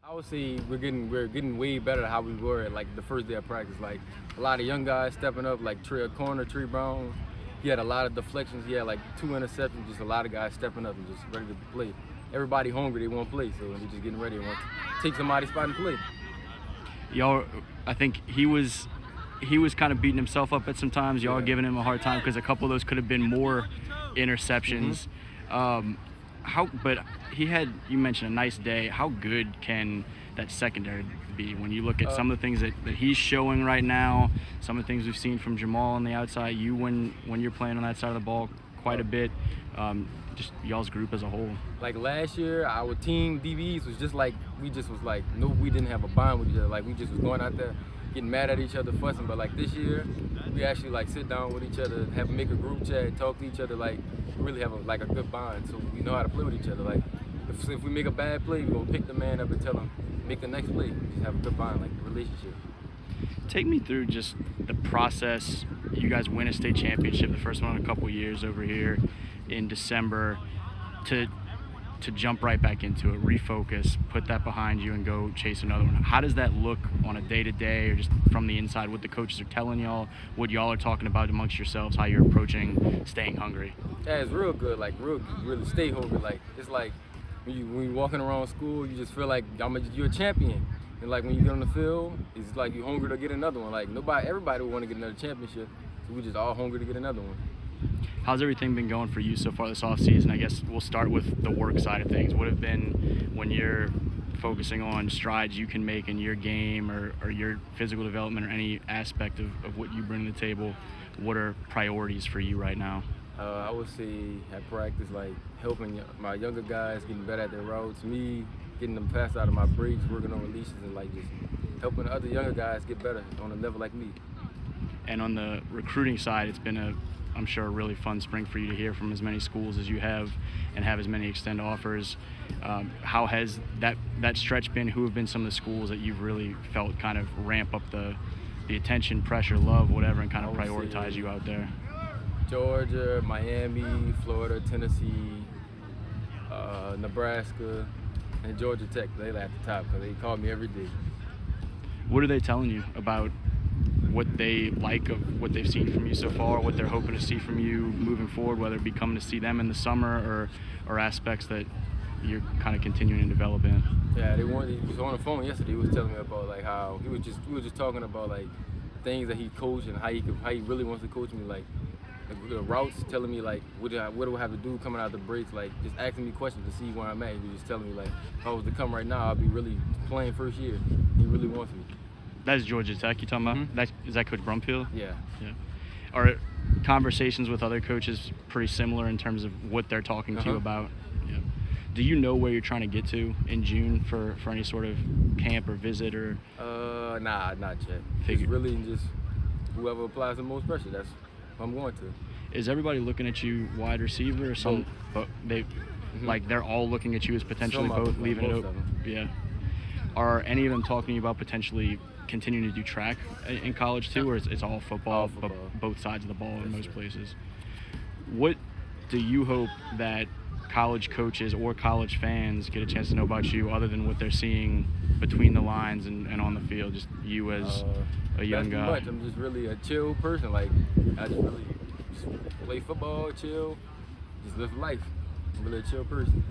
I would say we're getting way better than how we were at like the first day of practice. Like a lot of young guys stepping up, like Trey Brown. He had a lot of deflections. He had like 2 interceptions. Just a lot of guys stepping up and just ready to play. Everybody hungry, they want to play, so they're just getting ready and want to take somebody's spot and play. Y'all, I think he was kind of beating himself up at some times. Y'all giving him a hard time because a couple of those could have been more interceptions. But he had, you mentioned, a nice day. How good can that secondary be when you look at some of the things that he's showing right now, some of the things we've seen from Jamal on the outside, you when you're playing on that side of the ball quite a bit, just y'all's group as a whole? Like last year, our team DBs was just like, we didn't have a bond with each other. Like we just was going out there getting mad at each other, fussing. But like this year, we actually like sit down with each other, make a group chat, talk to each other. Like we really have a good bond, so we know how to play with each other. Like if we make a bad play, we gonna pick the man up and tell him make the next play. Just have a good bond, like a relationship. Take me through just the process. You guys win a state championship, the first one in a couple years over here in December, to jump right back into it, refocus, put that behind you and go chase another one. How does that look on a day-to-day or just from the inside, what the coaches are telling y'all, what y'all are talking about amongst yourselves, how you're approaching staying hungry? Yeah, it's real good, like really stay hungry. Like it's like when you're walking around school, you just feel like you're a champion. And like when you get on the field, it's like you're hungry to get another one. Like everybody would want to get another championship, so we just all hungry to get another one. How's everything been going for you so far this offseason? I guess we'll start with the work side of things. What have been, when you're focusing on strides you can make in your game or your physical development or any aspect of what you bring to the table, what are priorities for you right now? I would say at practice, like helping my younger guys getting better at their routes, me getting them fast out of my breaks, working on releases, and like just helping other younger guys get better on a level like me. And on the recruiting side, it's been I'm sure a really fun spring for you to hear from as many schools as you have and have as many extend offers. How has that stretch been? Who have been some of the schools that you've really felt kind of ramp up the attention, pressure, love, whatever, and kind of prioritize you out there? Georgia, Miami, Florida, Tennessee, Nebraska, and Georgia Tech. They're at the top because they call me every day. What are they telling you about what they like of what they've seen from you so far, what they're hoping to see from you moving forward, whether it be coming to see them in the summer or aspects that you're kind of continuing to develop in? Yeah, he was on the phone yesterday. He was telling me about like how we were just talking about like things that he coached and how he really wants to coach me, like the routes, telling me like what do I have to do coming out the breaks, like just asking me questions to see where I'm at. He was just telling me like if I was to come right now, I'll be really playing first year. He really wants me. That's Georgia Tech you're talking about? Is that Coach Brumfield? Yeah. Are conversations with other coaches pretty similar in terms of what they're talking to you about? Yeah. Do you know where you're trying to get to in June for any sort of camp or visit or? Nah, not yet. It's really just whoever applies the most pressure, that's who I'm going to. Is everybody looking at you wide receiver or some? But like they're all looking at you as potentially both leaving it open. Yeah. Are any of them talking to you about potentially continuing to do track in college too, or it's all football, but both sides of the ball in most places? What do you hope that college coaches or college fans get a chance to know about you other than what they're seeing between the lines and on the field, just you as a young guy? Much. I'm just really a chill person. Like I just really just play football, chill, just live life. I'm really a chill person.